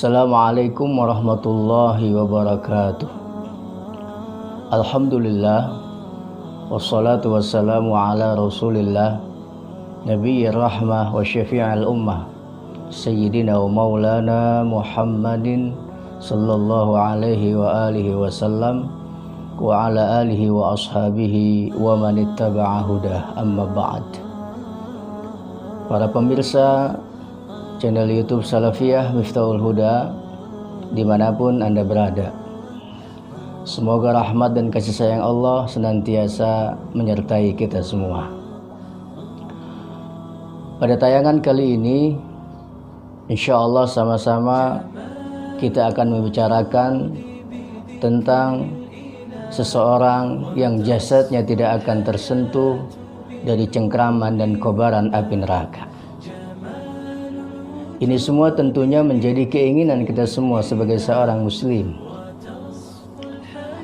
Assalamualaikum warahmatullahi wabarakatuh. Alhamdulillah, wassalatu wassalamu ala rasulillah, nabiyyir rahmah wa syafi'al ummah, sayyidina wa maulana Muhammadin sallallahu alaihi wa alihi wasallam wa ala alihi wa ashabihi wa man ittaba'a hudah, amma ba'd. Para pemirsa channel YouTube Salafiyah Miftahul Huda dimanapun Anda berada, semoga rahmat dan kasih sayang Allah senantiasa menyertai kita semua. Pada tayangan kali ini, insya Allah sama-sama kita akan membicarakan tentang seseorang yang jasadnya tidak akan tersentuh dari cengkraman dan kobaran api neraka. Ini semua tentunya menjadi keinginan kita semua sebagai seorang muslim,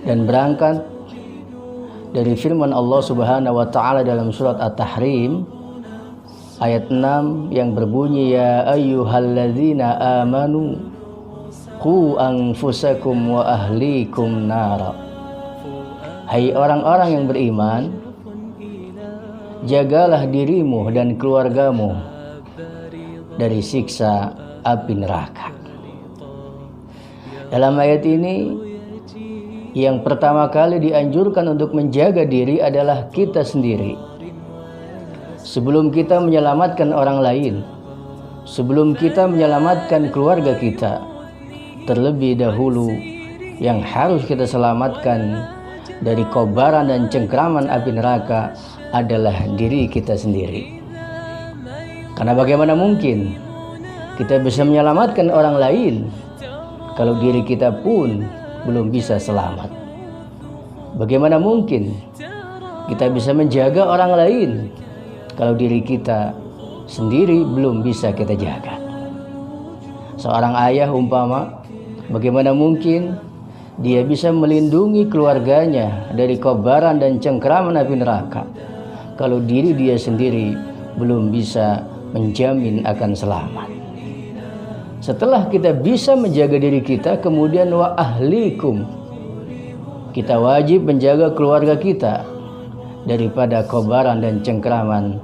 dan berangkat dari firman Allah Subhanahu wa taala dalam surat At-Tahrim ayat 6 yang berbunyi, ya ayyuhalladzina amanu qu anfusakum wa ahlikum nara. Hai orang-orang yang beriman, jagalah dirimu dan keluargamu dari siksa api neraka. Dalam ayat ini, yang pertama kali dianjurkan untuk menjaga diri adalah kita sendiri. Sebelum kita menyelamatkan orang lain, sebelum kita menyelamatkan keluarga kita, terlebih dahulu yang harus kita selamatkan dari kobaran dan cengkraman api neraka adalah diri kita sendiri. Karena bagaimana mungkin kita bisa menyelamatkan orang lain kalau diri kita pun belum bisa selamat? Bagaimana mungkin kita bisa menjaga orang lain kalau diri kita sendiri belum bisa kita jaga? Seorang ayah umpama, bagaimana mungkin dia bisa melindungi keluarganya dari kobaran dan cengkraman api neraka kalau diri dia sendiri belum bisa menjamin akan selamat? Setelah kita bisa menjaga diri kita, kemudian wa ahlikum, kita wajib menjaga keluarga kita daripada kobaran dan cengkraman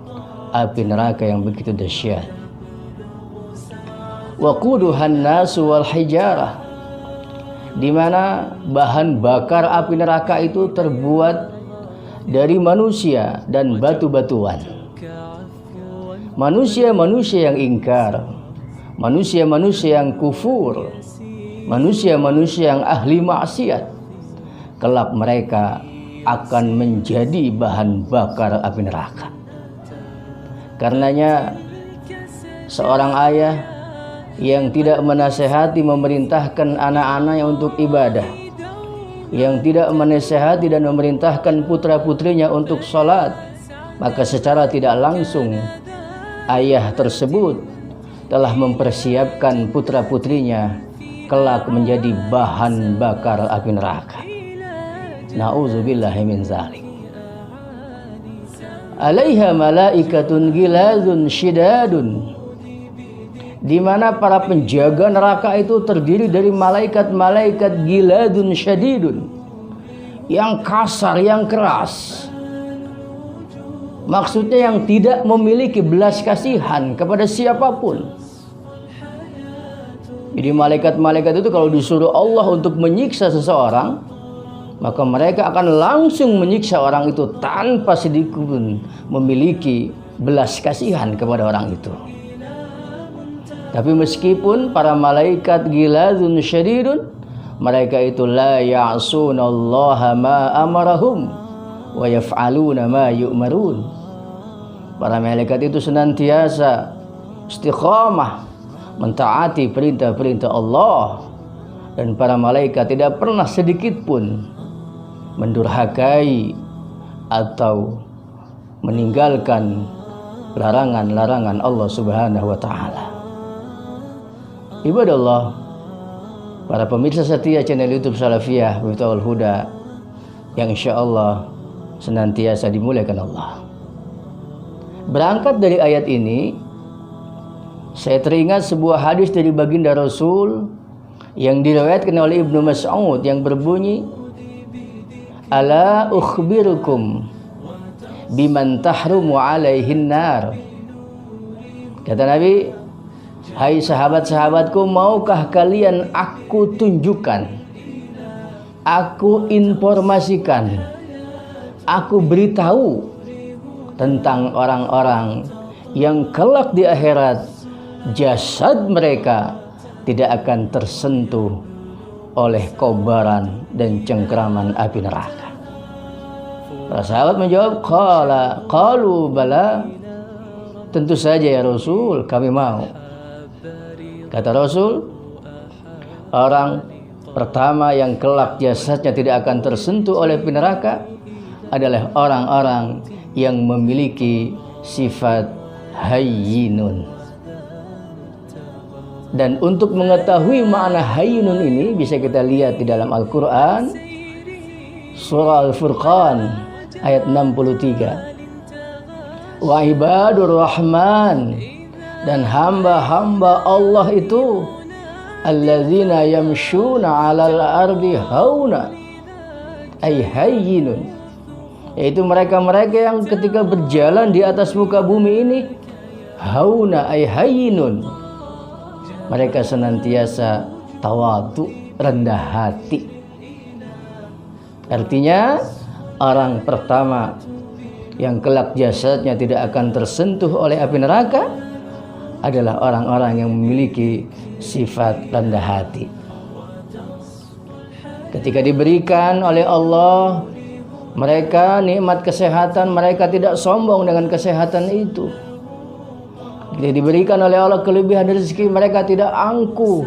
api neraka yang begitu dahsyat. Wa quduhan nasu wal hijarah, di mana bahan bakar api neraka itu terbuat dari manusia dan batu-batuan. Manusia-manusia yang ingkar, manusia-manusia yang kufur, manusia-manusia yang ahli maksiat, kelak mereka akan menjadi bahan bakar api neraka. Karenanya seorang ayah yang tidak menasehati memerintahkan anak-anaknya untuk ibadah, yang tidak menasehati dan memerintahkan putra-putrinya untuk sholat, maka secara tidak langsung ayah tersebut telah mempersiapkan putra-putrinya kelak menjadi bahan bakar api neraka. Na'udzubillahi min dzalik. Alaiha malaikatun gilazun syidadun, di mana para penjaga neraka itu terdiri dari malaikat-malaikat giladun syadidun, yang kasar, yang keras. Maksudnya yang tidak memiliki belas kasihan kepada siapapun. Jadi malaikat-malaikat itu kalau disuruh Allah untuk menyiksa seseorang, maka mereka akan langsung menyiksa orang itu tanpa sedikit pun memiliki belas kasihan kepada orang itu. Tapi meskipun para malaikat gilazun syadidun, mereka itu la ya'sunallaha ma amarahum wa yaf'aluna ma yu'marun. Para malaikat itu senantiasa istiqamah mentaati perintah-perintah Allah, dan para malaikat tidak pernah sedikit pun mendurhakai atau meninggalkan larangan-larangan Allah Subhanahu wa taala. Ibadallah, para pemirsa setia channel YouTube Salafiyah Miftahul Huda yang insyaallah senantiasa dimuliakan Allah. Berangkat dari ayat ini, saya teringat sebuah hadis dari baginda Rasul yang diriwayatkan oleh Ibnu Mas'ud yang berbunyi, ala ukhbirukum biman tahrumu alaihin nar. Kata Nabi, hai sahabat-sahabatku, maukah kalian aku tunjukkan, aku informasikan, aku beritahu tentang orang-orang yang kelak di akhirat jasad mereka tidak akan tersentuh oleh kobaran dan cengkraman api neraka. Para sahabat menjawab, qalu bala, tentu saja ya Rasul, kami mau. Kata Rasul, orang pertama yang kelak jasadnya tidak akan tersentuh oleh api neraka adalah orang-orang yang memiliki sifat hayyinun. Dan untuk mengetahui makna hayyinun ini bisa kita lihat di dalam Al-Quran, surah Al-Furqan ayat 63. Wa ibadur rahman, dan hamba-hamba Allah itu alladzina yamshuna 'alal ardi hauna ay hayyinun, yaitu mereka-mereka yang ketika berjalan di atas muka bumi ini hauna ay hayyinun, mereka senantiasa tawadhu, rendah hati. Artinya orang pertama yang kelak jasadnya tidak akan tersentuh oleh api neraka adalah orang-orang yang memiliki sifat rendah hati. Ketika diberikan oleh Allah mereka nikmat kesehatan, mereka tidak sombong dengan kesehatan itu. Ketika diberikan oleh Allah kelebihan rezeki, mereka tidak angkuh,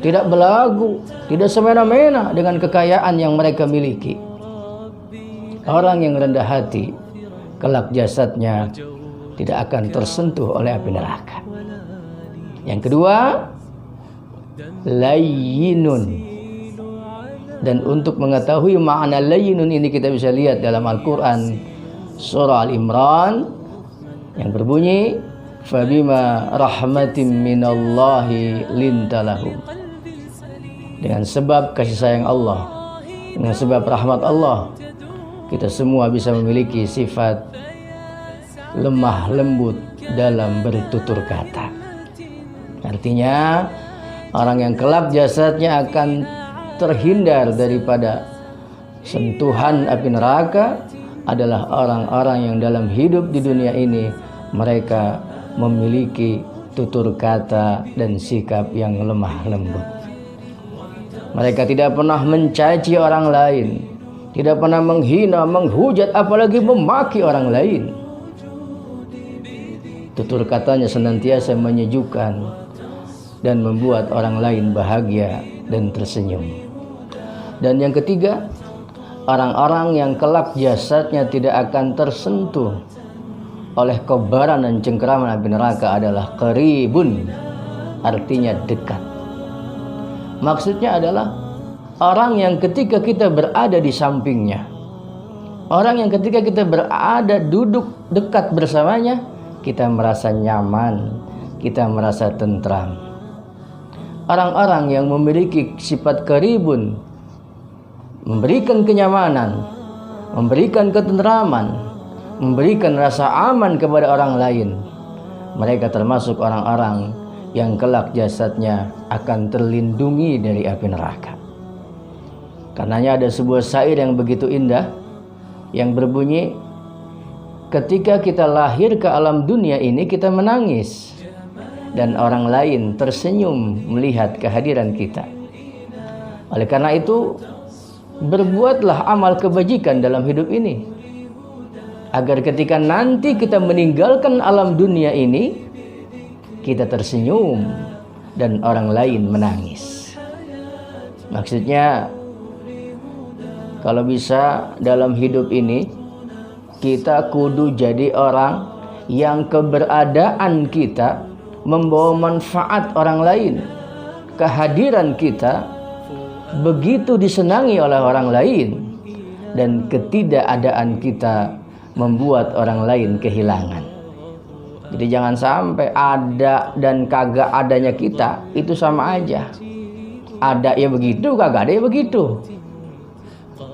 tidak belagu, tidak semena-mena dengan kekayaan yang mereka miliki. Orang yang rendah hati, kelak jasadnya tidak akan tersentuh oleh api neraka. Yang kedua, layyinun. Dan untuk mengetahui makna layyinun ini kita bisa lihat dalam Al-Quran surah Al-Imran yang berbunyi, fabima rahmatin minallahi lintalahum. Dengan sebab kasih sayang Allah, dengan sebab rahmat Allah, kita semua bisa memiliki sifat lemah lembut dalam bertutur kata. Artinya orang yang kelak jasadnya akan terhindar daripada sentuhan api neraka adalah orang-orang yang dalam hidup di dunia ini mereka memiliki tutur kata dan sikap yang lemah lembut. Mereka tidak pernah mencaci orang lain, tidak pernah menghina, menghujat, apalagi memaki orang lain. Tutur katanya senantiasa menyejukkan dan membuat orang lain bahagia dan tersenyum. Dan yang ketiga, orang-orang yang kelak jasadnya tidak akan tersentuh oleh kobaran dan cengkeraman api neraka adalah qaribun, artinya dekat. Maksudnya adalah orang yang ketika kita berada di sampingnya, orang yang ketika kita berada duduk dekat bersamanya, kita merasa nyaman, kita merasa tentram. Orang-orang yang memiliki sifat qaribun, memberikan kenyamanan, memberikan ketentraman, memberikan rasa aman kepada orang lain, mereka termasuk orang-orang yang kelak jasadnya akan terlindungi dari api neraka. Karenanya ada sebuah syair yang begitu indah yang berbunyi, ketika kita lahir ke alam dunia ini kita menangis dan orang lain tersenyum melihat kehadiran kita. Oleh karena itu, berbuatlah amal kebajikan dalam hidup ini, agar ketika nanti kita meninggalkan alam dunia ini, kita tersenyum dan orang lain menangis. Maksudnya, kalau bisa dalam hidup ini, kita kudu jadi orang yang keberadaan kita membawa manfaat orang lain. Kehadiran kita begitu disenangi oleh orang lain, dan ketidakadaan kita membuat orang lain kehilangan. Jadi jangan sampai ada dan kagak adanya kita itu sama aja. Ada ya begitu, kagak ada ya begitu.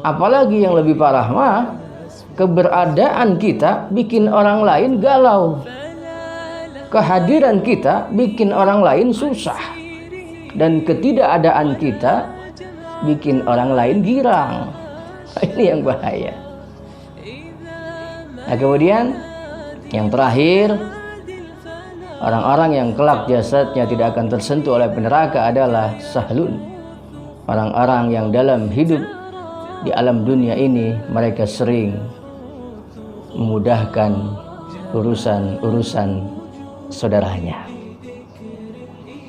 Apalagi yang lebih parah mah, keberadaan kita bikin orang lain galau. Kehadiran kita bikin orang lain susah. Dan ketidakadaan kita bikin orang lain girang. Ini yang bahaya. Nah, kemudian yang terakhir, orang-orang yang kelak jasadnya tidak akan tersentuh oleh api neraka adalah sahlun. Orang-orang yang dalam hidup di alam dunia ini mereka sering memudahkan urusan-urusan saudaranya.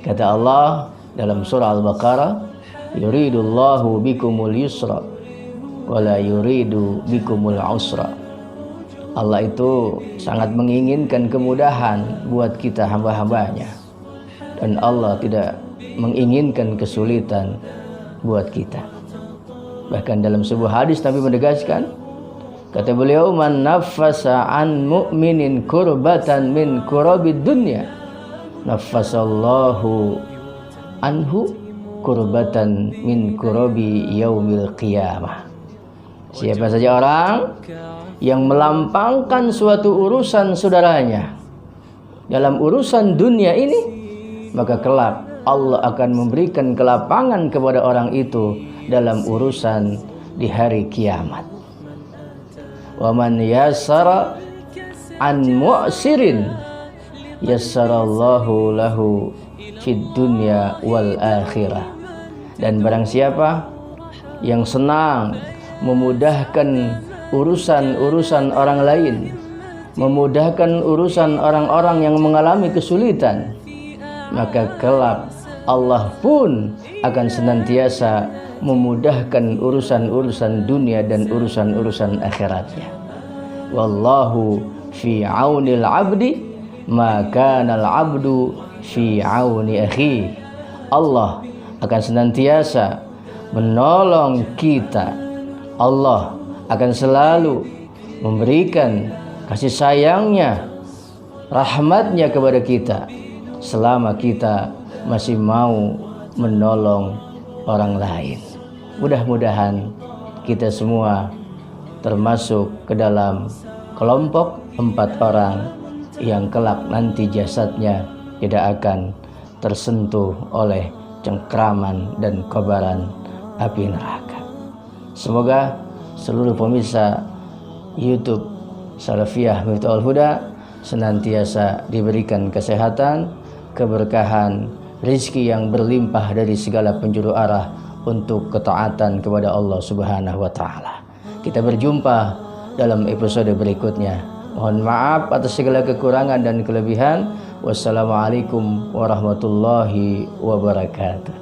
Kata Allah dalam surah Al-Baqarah, yuridullahu bikumul yusra wala yuridu bikumul usra. Allah itu sangat menginginkan kemudahan buat kita hamba-hambanya, dan Allah tidak menginginkan kesulitan buat kita. Bahkan dalam sebuah hadis Nabi menegaskan, kata beliau, man naffasa an mu'minin kurbatan min kurabid dunya naffasallahu anhu kurbatan min kurabi yaumil qiyamah. Siapa saja orang yang melampangkan suatu urusan saudaranya dalam urusan dunia ini, maka kelak Allah akan memberikan kelapangan kepada orang itu dalam urusan di hari kiamat. Wa man yassara an mu'sirin yassarallahu lahu fid dunya wal akhirah. Dan barang siapa yang senang memudahkan urusan-urusan orang lain, memudahkan urusan orang-orang yang mengalami kesulitan, maka kelak Allah pun akan senantiasa memudahkan urusan-urusan dunia dan urusan-urusan akhiratnya. Wallahu fi aunil abdi ma kana al abdu fi auni akhi. Allah akan senantiasa menolong kita. Allah akan selalu memberikan kasih sayangnya, rahmatnya kepada kita selama kita masih mau menolong orang lain. Mudah-mudahan kita semua termasuk ke dalam kelompok 4 orang yang kelak nanti jasadnya tidak akan tersentuh oleh cengkraman dan kobaran api neraka. Semoga seluruh pemirsa YouTube Salafiyah Miftahul Huda senantiasa diberikan kesehatan, keberkahan, rizki yang berlimpah dari segala penjuru arah untuk ketaatan kepada Allah Subhanahu wa taala. Kita berjumpa dalam episode berikutnya. Mohon maaf atas segala kekurangan dan kelebihan. Wassalamualaikum warahmatullahi wabarakatuh.